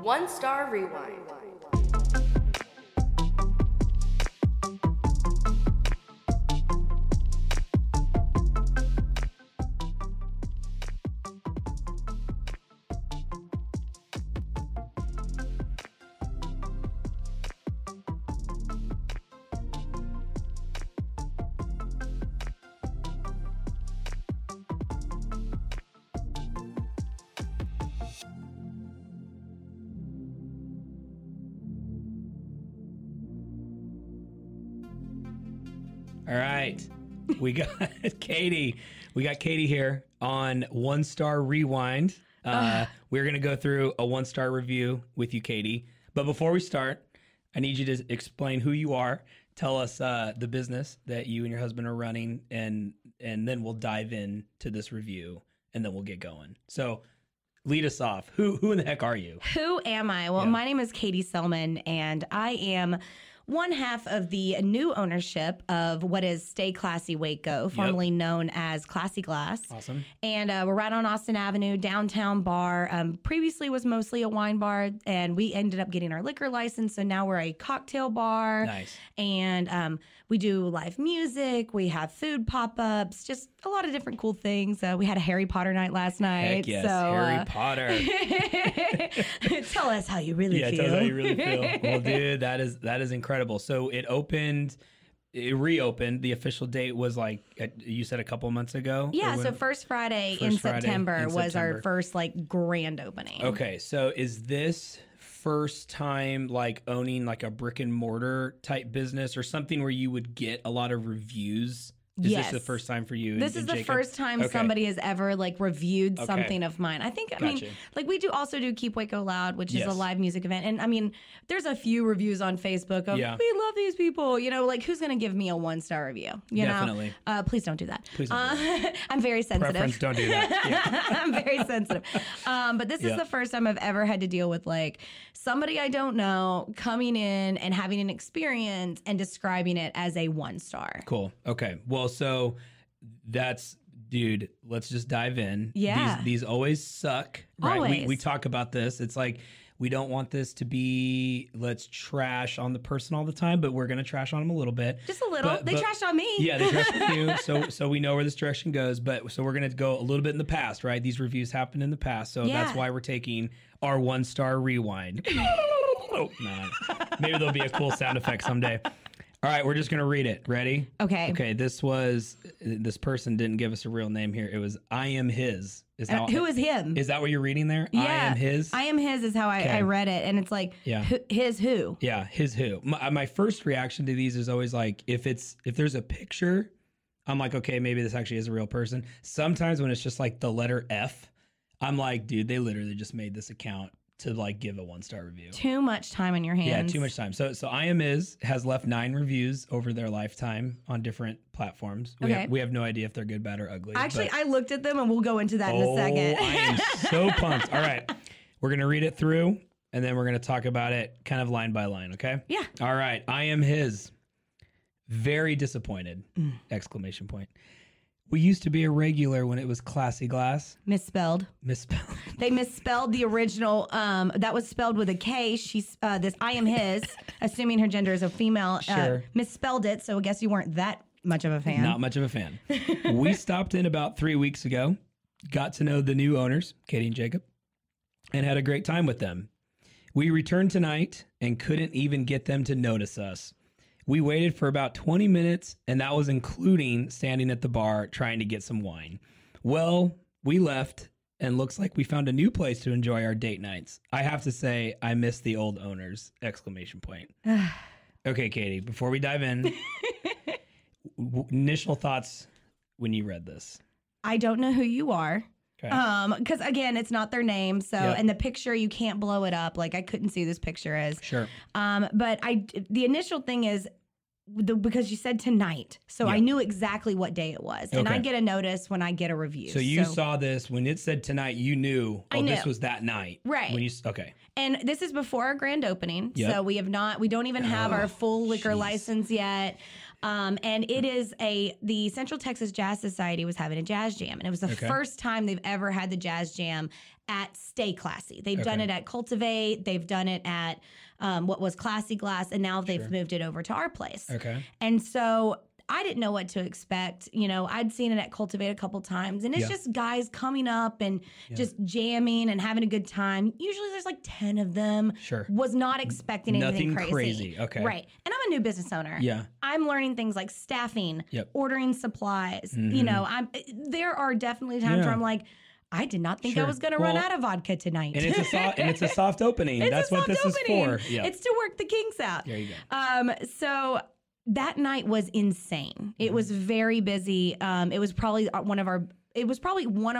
One Star Rewind. All right. We got Katie. We got Katie here on One Star Rewind. We're going to go through a one-star review with you, Katie. But before we start, I need you to explain who you are. Tell us the business that you and your husband are running, and then we'll dive in to this review, and then we'll get going. So lead us off. Who in the heck are you? Who am I? Well, my name is Katie Selman, and I am one half of the new ownership of what is Stay Classy Waco, formerly known as Classy Glass. Awesome. And we're right on Austin Avenue, downtown bar. Previously was mostly a wine bar, and we ended up getting our liquor license. So now we're a cocktail bar. Nice. And we do live music. We have food pop-ups, just a lot of different cool things. We had a Harry Potter night last night. Heck yes, so, Harry Potter. Tell us how you really feel. Yeah, tell us how you really feel. Well, dude, that is incredible. So it reopened. The official date was like, you said a couple months ago? Yeah, so first Friday in September was our first like grand opening. Okay, so is this first time like owning like a brick and mortar type business or something where you would get a lot of reviews? Is this the first time for you? This is the first time somebody has ever like reviewed something of mine. I think, I mean, like we also do Keep Waco Loud, which is a live music event. And I mean, there's a few reviews on Facebook of, we love these people, you know, like who's going to give me a 1-star review? You Definitely. know, please don't do that. Please don't do that. I'm very sensitive. Preference, don't do that. Yeah. I'm very sensitive. But this is the first time I've ever had to deal with like somebody I don't know coming in and having an experience and describing it as a 1-star. Cool. Okay. Well, so dude, let's just dive in. Yeah. These always suck, right? Always. We talk about this. It's like, we don't want this to be, let's trash on the person all the time, but we're going to trash on them a little bit. Just a little. They trashed on me. Yeah, they trashed on you. So we know where this direction goes. So we're going to go a little bit in the past, right? These reviews happened in the past. So that's why we're taking our 1-star rewind. Oh, no. Maybe there'll be a cool sound effect someday. All right, we're just going to read it. Ready? Okay. Okay, this person didn't give us a real name here. It was I Am His. Who is him? Is that what you're reading there? Yeah. I Am His? I Am His is how I read it. And it's like, his who? Yeah, his who. My first reaction to these is always like, if there's a picture, I'm like, okay, maybe this actually is a real person. Sometimes when it's just like the letter F, I'm like, dude, they literally just made this account to like give a 1-star review. Too much time on your hands. Yeah, too much time. So I Am Is has left 9 reviews over their lifetime on different platforms. We have no idea if they're good, bad, or ugly. Actually, I looked at them and we'll go into that in a second. I am so pumped. All right. We're going to read it through and then we're going to talk about it kind of line by line, okay? Yeah. All right. I Am His. Very disappointed. Exclamation point. We used to be a regular when it was Classy Glass. Misspelled. They misspelled the original. That was spelled with a K. This I Am His, assuming her gender is a female, misspelled it. So I guess you weren't that much of a fan. Not much of a fan. We stopped in about 3 weeks ago, got to know the new owners, Katie and Jacob, and had a great time with them. We returned tonight and couldn't even get them to notice us. We waited for about 20 minutes, and that was including standing at the bar trying to get some wine. Well, we left, and looks like we found a new place to enjoy our date nights. I have to say, I miss the old owners! Exclamation point. Okay, Katie, before we dive in, initial thoughts when you read this. I don't know who you are. Okay. Because again, it's not their name. So, and the picture, you can't blow it up. Like I couldn't see this picture as. Sure. But the initial thing is because you said tonight. So I knew exactly what day it was. And I get a notice when I get a review. So you saw this when it said tonight, you knew, this was that night. Right. Okay. And this is before our grand opening. Yep. So we don't even have our full liquor license yet. And it is the Central Texas Jazz Society was having a jazz jam, and it was the first time they've ever had the jazz jam at Stay Classy. They've done it at Cultivate. They've done it at what was Classy Glass, and now they've moved it over to our place. Okay. And so I didn't know what to expect. You know, I'd seen it at Cultivate a couple times, and it's just guys coming up and just jamming and having a good time. Usually there's like 10 of them. Sure. Was not expecting anything crazy. Okay. Right. And I'm a new business owner. Yeah. I'm learning things like staffing, ordering supplies. You know, there are definitely times where I'm like, I did not think I was going to run out of vodka tonight. And it's a soft opening. That's what this is for. Yeah. It's to work the kinks out. There you go. So that night was insane. It was very busy. It was probably one of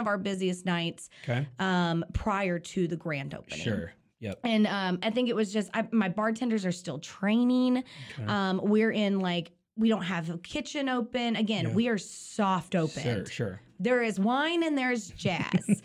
our busiest nights prior to the grand opening. Sure. Yep. And I think it was just my bartenders are still training. Okay. We're in we don't have a kitchen open. Again, we are soft open. Sure. There is wine and there's jazz.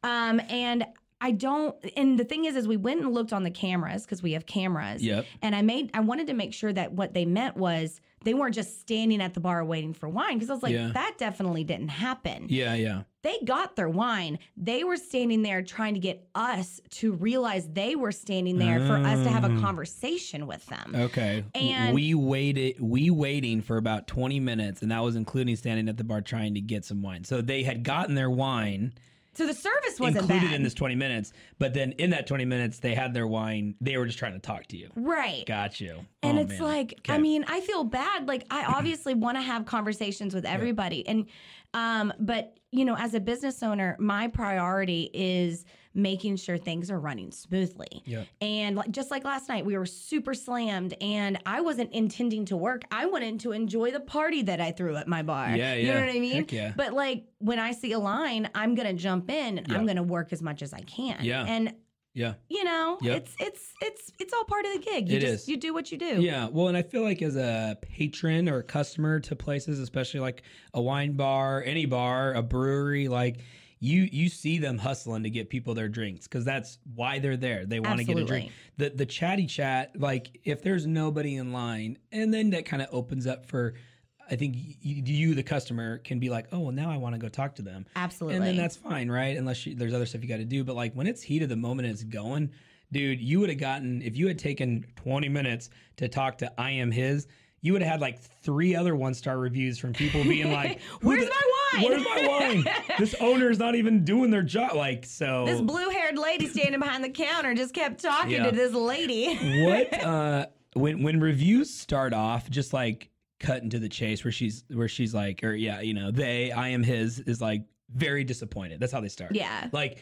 And the thing is we went and looked on the cameras because we have cameras. Yep. And I wanted to make sure that what they meant was they weren't just standing at the bar waiting for wine, because I was like, that definitely didn't happen. Yeah. They got their wine. They were standing there trying to get us to realize they were standing there for us to have a conversation with them. Okay. And we waiting for about 20 minutes, and that was including standing at the bar trying to get some wine. So they had gotten their wine. So the service wasn't included bad. in this 20 minutes, but then in that 20 minutes, they had their wine. They were just trying to talk to you. Right. Got you. And it's like, okay. I mean, I feel bad. Like, I obviously want to have conversations with everybody. And, but, you know, as a business owner, my priority is making sure things are running smoothly. Yep. And just like last night, we were super slammed, and I wasn't intending to work. I wanted to enjoy the party that I threw at my bar. Yeah. You know what I mean? Heck yeah. But like when I see a line, I'm going to jump in and I'm going to work as much as I can. Yeah. And you know, it's all part of the gig. You do what you do. Yeah. Well, and I feel like as a patron or a customer to places, especially like a wine bar, any bar, a brewery, like you see them hustling to get people their drinks because that's why they're there. They want to get a drink. The chatty chat, like if there's nobody in line, and then that kind of opens up for, I think you, the customer, can be like, oh, well, now I want to go talk to them. Absolutely. And then that's fine, right? Unless there's other stuff you got to do. But like when it's heat of the moment and it's going, dude, you would have gotten, if you had taken 20 minutes to talk to I Am His, you would have had like 3 other 1-star reviews from people being like, Where's my wine? Where's my wine? This owner's not even doing their job. Like, so. This blue-haired lady standing behind the counter just kept talking to this lady. What, when reviews start off, just like, cut into the chase where she's like, or I Am His is like very disappointed. That's how they start. Yeah. Like,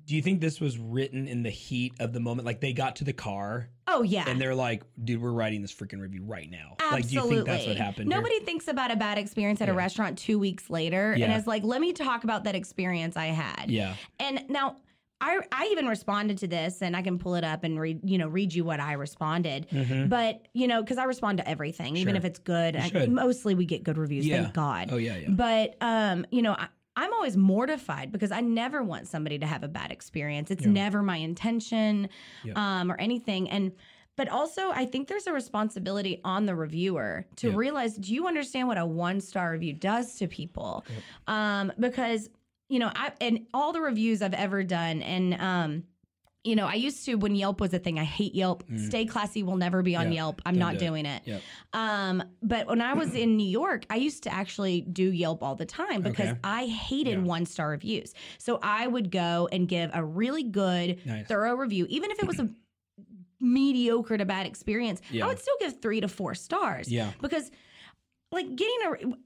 do you think this was written in the heat of the moment? Like they got to the car. Oh yeah. And they're like, dude, we're writing this freaking review right now. Absolutely. Like, do you think that's what happened? Nobody thinks about a bad experience at a restaurant 2 weeks later. And it's like, let me talk about that experience I had. Yeah. And now I even responded to this, and I can pull it up and read you what I responded. Mm-hmm. But, because I respond to everything, even if it's good. Mostly we get good reviews, thank God. Oh, yeah. But, I'm always mortified because I never want somebody to have a bad experience. It's never my intention or anything. But also, I think there's a responsibility on the reviewer to realize, do you understand what a 1-star review does to people? Because and all the reviews I've ever done, and I used to, when Yelp was a thing, I hate Yelp. Stay Classy will never be on Yelp. I'm not doing it. Yep. But when I was in New York, I used to actually do Yelp all the time because I hated 1-star reviews. So I would go and give a really good, thorough review, even if it was a mediocre to bad experience. I would still give 3 to 4 stars. Yeah. Because like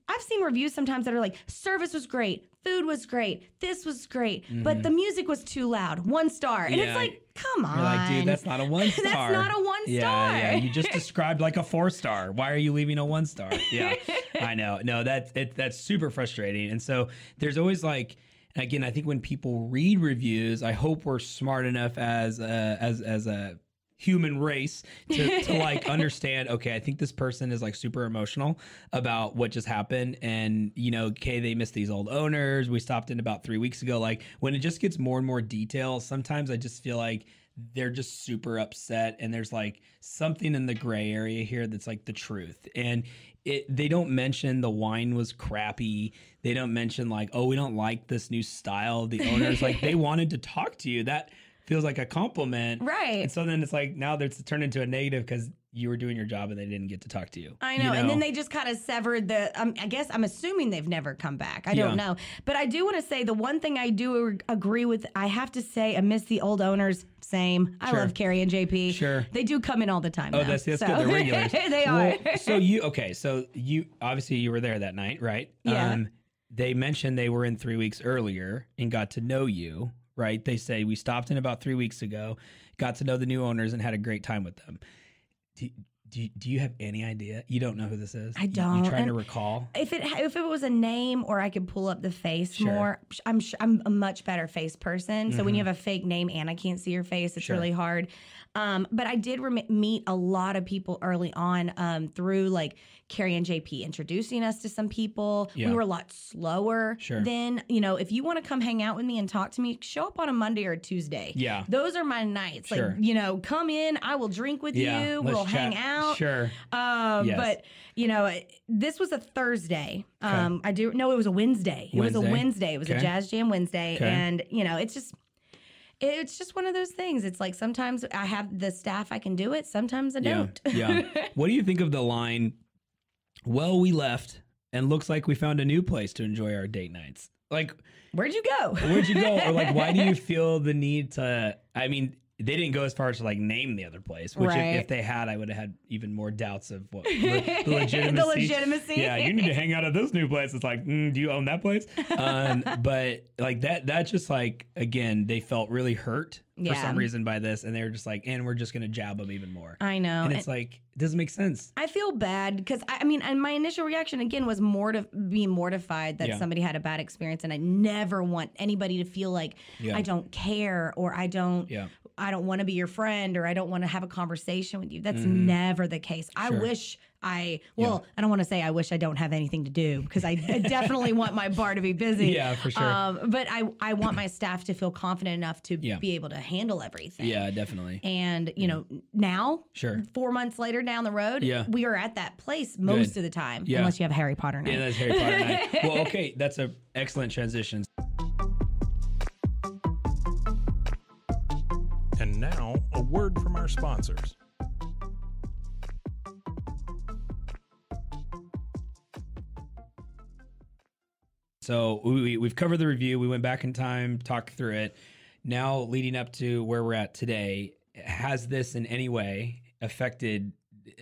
I've seen reviews sometimes that are like, service was great, food was great, this was great, but the music was too loud, 1 star. And it's like, come on. You're like, dude, that's not a 1-star. That's not a 1-star. Yeah. You just described like a 4-star. Why are you leaving a 1-star? Yeah, I know. No, that's super frustrating. And so there's always like, again, I think when people read reviews, I hope we're smart enough as a human race to like understand, okay, I think this person is like super emotional about what just happened, and okay, they missed these old owners. We stopped in about 3 weeks ago. Like when it just gets more and more detail, sometimes I just feel like they're just super upset, and there's like something in the gray area here that's like the truth. And they don't mention the wine was crappy. They don't mention like, oh, we don't like this new style. The owners, like, they wanted to talk to you. That feels like a compliment. Right. And so then it's like, now it's turned into a negative because you were doing your job and they didn't get to talk to you. I know. And then they just kind of severed I guess I'm assuming they've never come back. I don't know. But I do want to say the one thing I do agree with, I have to say, I miss the old owners. Same. I love Carrie and JP. Sure. They do come in all the time. Oh, that's good. They're regulars. They are. So you obviously you were there that night, right? Yeah. They mentioned they were in 3 weeks earlier and got to know you, right? They say we stopped in about 3 weeks ago, got to know the new owners and had a great time with them. Do you have any idea? You don't know who this is? I don't. You trying to recall? If it was a name or I could pull up the face more, I'm a much better face person. So when you have a fake name and I can't see your face, it's really hard. But I did meet a lot of people early on through like Carrie and JP introducing us to some people. Yeah. We were a lot slower then. You know, if you want to come hang out with me and talk to me, show up on a Monday or a Tuesday. Yeah. Those are my nights. Like, you know, come in, I will drink with you. We'll hang out. Sure. But, you know, this was a Thursday. It was a Wednesday. It was a Wednesday. It was a Jazz Jam Wednesday. And, you know, it's just one of those things. It's like sometimes I have the staff I can do it. Sometimes I don't. Yeah. What do you think of the line, well, we left and looks like we found a new place to enjoy our date nights? Like, where'd you go? Or like, why do you feel the need to, I mean, they didn't go as far as to like name the other place, which if they had, I would have had even more doubts of what the legitimacy. The legitimacy. Yeah, you need to hang out at this new place. It's like, do you own that place? But like that's just like, again, they felt really hurt for some reason by this, and they were just like, and we're just gonna jab them even more. I know, and it's like, it doesn't make sense. I feel bad because I mean, and my initial reaction again was be mortified that somebody had a bad experience, and I never want anybody to feel like I don't care or I don't want to be your friend or I don't want to have a conversation with you. That's never the case. I wish I don't want to say I wish I don't have anything to do because I definitely want my bar to be busy. Yeah, for sure. But I want my staff to feel confident enough to be able to handle everything. Yeah, definitely. And, you know, now, 4 months later down the road, we are at that place most of the time, unless you have Harry Potter night. Yeah, that's Harry Potter night. Well, okay, that's an excellent transition. And now, a word from our sponsors. So we've covered the review. We went back in time, talked through it. Now, leading up to where we're at today, has this in any way affected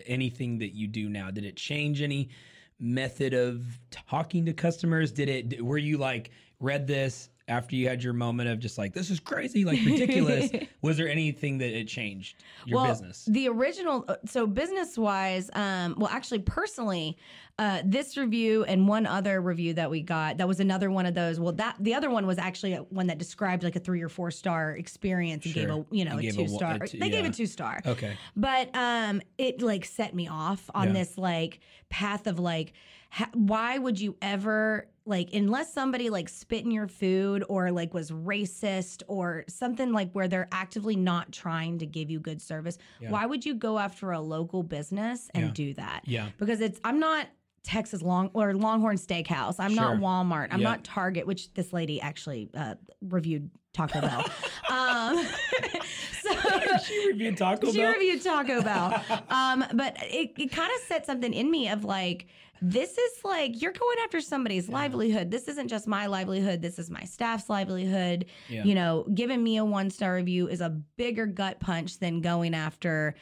anything that you do now? Did it change any method of talking to customers? Were you like, read this after you had your moment of just like, this is crazy, like ridiculous? Was there anything that it changed your business? The original, so business wise, actually personally, this review and one other review that we got, that was another one of those. Well, the other one was actually one that described like a 3 or 4 star experience and gave a 2 star. They gave a 2 star. Okay. But it like set me off on this like path of like, why would you ever, like, unless somebody like spit in your food or like was racist or something like where they're actively not trying to give you good service, why would you go after a local business and do that? Yeah. Because I'm not Texas Longhorn Steakhouse. I'm not Walmart. I'm not Target, which this lady actually reviewed Taco Bell. She reviewed Taco Bell? She reviewed Taco Bell. But it kind of set something in me of like, this is like, you're going after somebody's livelihood. This isn't just my livelihood. This is my staff's livelihood. Yeah. You know, giving me a 1-star review is a bigger gut punch than going after,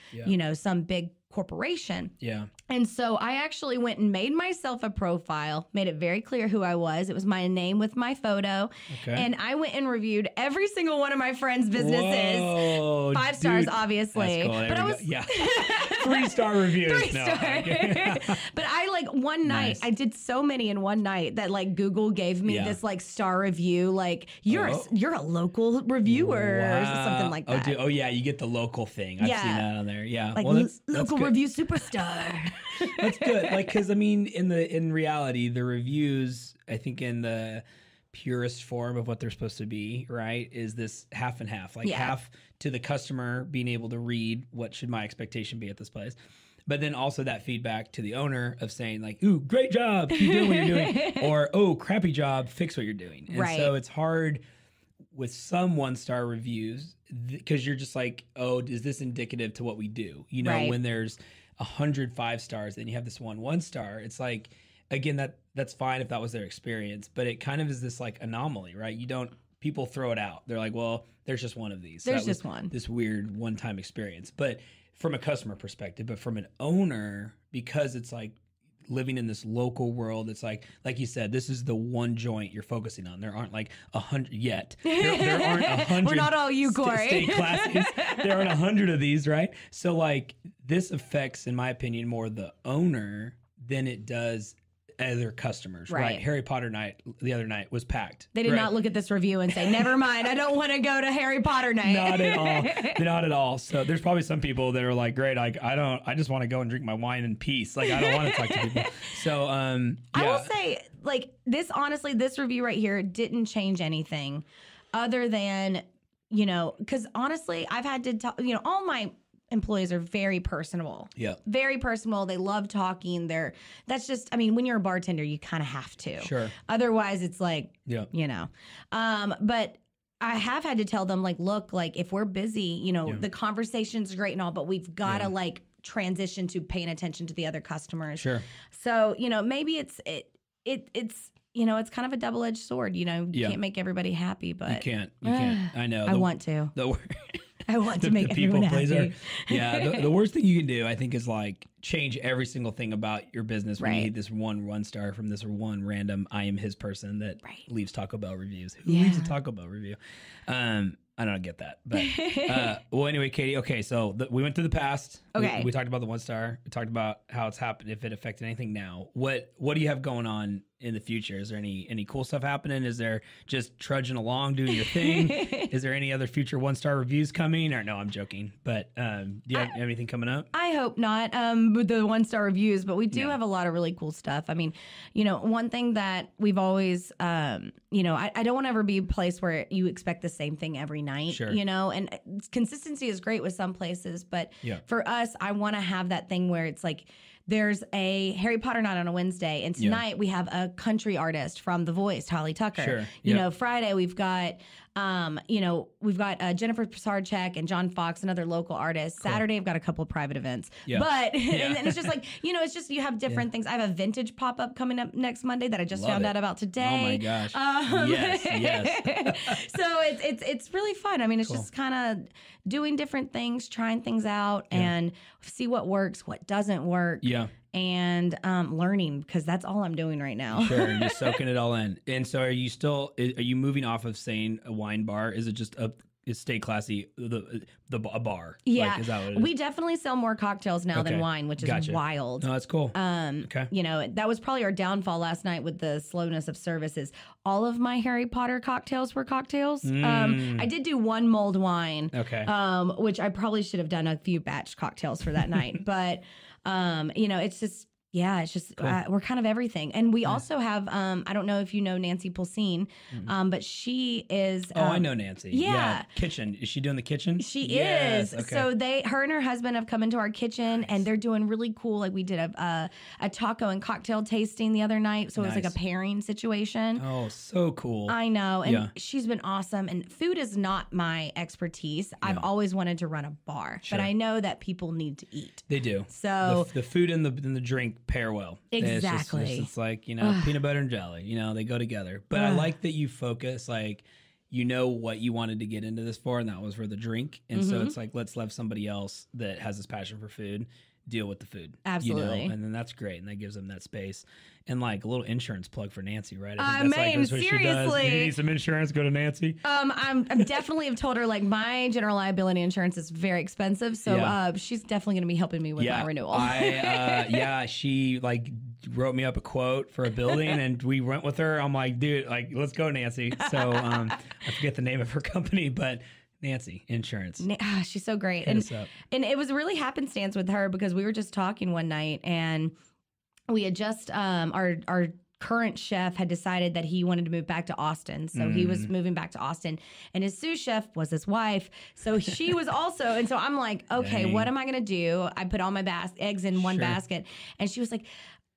some big corporation. Yeah. And so I actually went and made myself a profile, made it very clear who I was. It was my name with my photo. Okay. And I went and reviewed every single one of my friends' businesses. Whoa, 5 stars, obviously. That's cool. But I was 3-star reviews. 3-star. But I like one night, I did so many in one night that like Google gave me this like star review, like you're a local reviewer or something like that. Oh yeah, you get the local thing. I've seen that on there. Yeah. Like local review superstar. That's good. Like, because I mean, in reality, the reviews, I think in the purest form of what they're supposed to be, right, is this half and half, like half to the customer being able to read what should my expectation be at this place, but then also that feedback to the owner of saying like, ooh, great job, keep doing what you're doing, or oh, crappy job, fix what you're doing. And so it's hard with some 1-star reviews because you're just like, oh, is this indicative to what we do? You know, when there's 100 5-stars and you have this 1-star, it's like, again, that's fine if that was their experience, but it kind of is this like anomaly, right? People throw it out. They're like, well, there's just one of these. There's just one. This weird one-time experience. But from a customer perspective, but from an owner, because it's like living in this local world, it's like you said, this is the one joint you're focusing on. There aren't like 100 yet. There aren't 100. We're not all you, Cory. Stay Classy. There aren't 100 of these, right? So like this affects, in my opinion, more the owner than it does other customers, right? Harry Potter night the other night was packed. They did not look at this review and say, never mind, I don't want to go to Harry Potter night. Not at all. Not at all. So there's probably some people that are like, great, I just want to go and drink my wine in peace. Like, I don't want to talk to people. So, I will say, like, this review right here didn't change anything other than, you know, because honestly, I've had to tell, you know, all my employees are very personable. Yeah. Very personable. They love talking. That's just, I mean, when you're a bartender, you kind of have to. Sure. Otherwise, it's like, you know. But I have had to tell them, like, look, like, if we're busy, you know, the conversation's great and all, but we've got to, like, transition to paying attention to the other customers. Sure. So, you know, maybe it's you know, it's kind of a double-edged sword. You know, you can't make everybody happy, but... You can't. I know. I want to. I want to make the people everyone pleaser. happy. Yeah, the worst thing you can do, I think, is like change every single thing about your business when you need this 1-star from this one random I am his person that leaves Taco Bell reviews. Who leaves a Taco Bell review? I don't get that. But well, anyway, Katie. Okay, so we went through the past. Okay, we talked about the 1-star. We talked about how it's happened, if it affected anything now. What do you have going on in the future? Is there any cool stuff happening? Is there just trudging along doing your thing? Is there any other future 1-star reviews coming? Or no, I'm joking. But do you have anything coming up? I hope not. With the 1-star reviews, but we do have a lot of really cool stuff. I mean, you know, one thing that we've always, you know, I don't want to ever be a place where you expect the same thing every night. Sure. You know, and consistency is great with some places, but for us, I want to have that thing where it's like, there's a Harry Potter night on a Wednesday, and tonight we have a country artist from The Voice, Holly Tucker. Sure. You know, Friday we've got, we've got Jennifer Psarchek and John Fox and other local artists. Cool. Saturday I've got a couple of private events. Yeah. But and it's just like, you know, it's just you have different things. I have a vintage pop-up coming up next Monday that I just found out about today. Oh my gosh. Yes. So it's really fun. I mean, it's just kind of doing different things, trying things out, and see what works, what doesn't work. Yeah. And learning, because that's all I'm doing right now. Sure, you're soaking it all in. And so are you moving off of saying a wine bar? Is it just Stay Classy, a bar? Yeah, like, is that what it is? We definitely sell more cocktails now than wine, which is wild. No, that's cool. You know, that was probably our downfall last night with the slowness of services. All of my Harry Potter cocktails were cocktails. I did do one mulled wine, which I probably should have done a few batch cocktails for that night. But, you know, it's just... Yeah, it's just cool. We're kind of everything. And we also have, I don't know if you know Nancy Pulsine, but she is... I know Nancy. Yeah. Kitchen. Is she doing the kitchen? She is. Okay. So her and her husband have come into our kitchen, and they're doing really cool. Like we did a taco and cocktail tasting the other night. So it was like a pairing situation. Oh, so cool. I know. And she's been awesome. And food is not my expertise. I've always wanted to run a bar, but I know that people need to eat. They do. So the food and the drink pair well. Exactly. It's like, you know, peanut butter and jelly, you know, they go together. But I like that you focus, like, you know what you wanted to get into this for, and that was for the drink. And so it's like, let's let somebody else that has this passion for food deal with the food. Absolutely. You know? And then that's great. And that gives them that space. And like a little insurance plug for Nancy, right? I mean, that's what seriously. She does. You need some insurance, go to Nancy. I'm definitely have told her, like, my general liability insurance is very expensive. So she's definitely going to be helping me with my renewal. She like wrote me up a quote for a building, and we went with her. I'm like, dude, like, let's go, Nancy. So I forget the name of her company, but Nancy Insurance. She's so great. And it was really happenstance with her, because we were just talking one night, and we had just our current chef had decided that he wanted to move back to Austin. So he was moving back to Austin, and his sous chef was his wife. So she was also, and so I'm like, okay, what am I going to do? I put all my eggs in one basket. And she was like,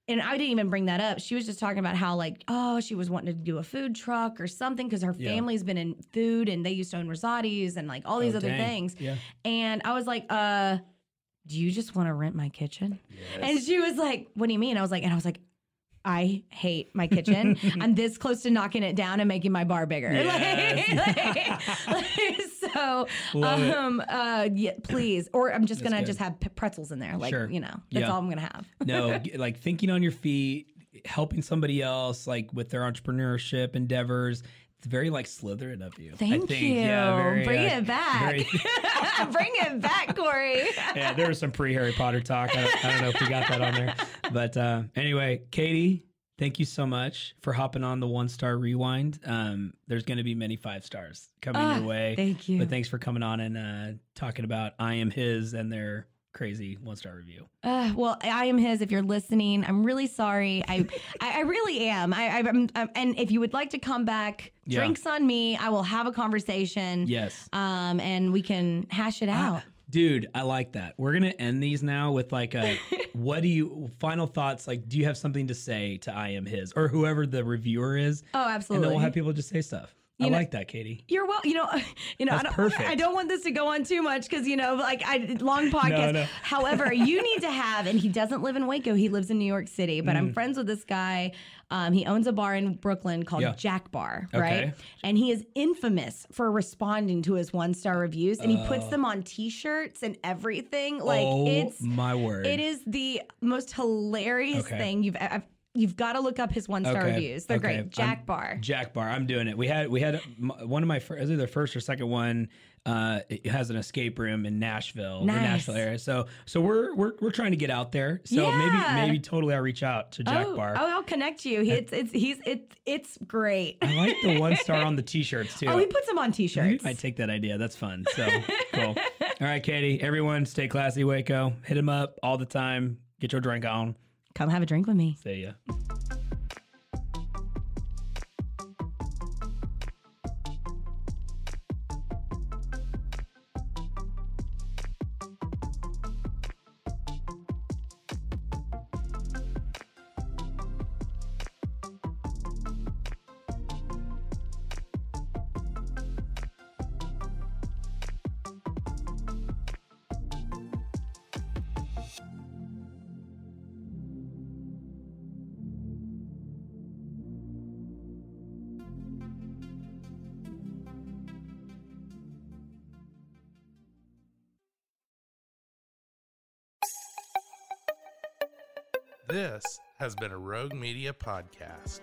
and I didn't even bring that up. She was just talking about how like, oh, she was wanting to do a food truck or something because her family's been in food and they used to own Rosati's and like all these other things. Yeah. And I was like, do you just want to rent my kitchen? Yes. And she was like, what do you mean? I was like, I hate my kitchen. I'm this close to knocking it down and making my bar bigger. Yes. So, please. Or I'm just going to just have pretzels in there. Like, that's all I'm going to have. No, like thinking on your feet, helping somebody else, like with their entrepreneurship endeavors. It's very like Slytherin of you. Thank you. Yeah, bring it back. Bring it back, Cory. Yeah, there was some pre-Harry Potter talk. I don't know if we got that on there. But anyway, Katie, thank you so much for hopping on the 1-star rewind. There's going to be many 5 stars coming your way. Thank you. But thanks for coming on and talking about I Am His and their crazy 1-star review. Well, I Am His. If you're listening, I'm really sorry. I really am. I'm and if you would like to come back, drinks on me. I will have a conversation. Yes. And we can hash it out. Dude, I like that. We're gonna end these now with like a final thoughts? Like, do you have something to say to I Am His or whoever the reviewer is? Oh, absolutely. And then we'll have people just say stuff. I like that, Katie. You're well. I don't want this to go on too much because long podcast. No. However, you need to have, and he doesn't live in Waco. He lives in New York City. But I'm friends with this guy. He owns a bar in Brooklyn called Jack Bar, right? Okay. And he is infamous for responding to his 1-star reviews, and he puts them on T-shirts and everything. Like it's my word. It is the most hilarious thing You've got to look up his 1-star reviews. They're great. Jack Bar. I'm doing it. We had one of my either the first or second one. It has an escape room in Nashville, the Nashville area. So we're trying to get out there. So maybe totally I'll reach out to Jack Bar. Oh, I'll connect you. It's great. I like the 1-star on the T-shirts too. Oh, he puts them on T-shirts. I take that idea. That's fun. So cool. All right, Katie. Everyone, stay classy, Waco. Hit him up all the time. Get your drink on. Come have a drink with me. See ya. This has been a Rogue Media podcast.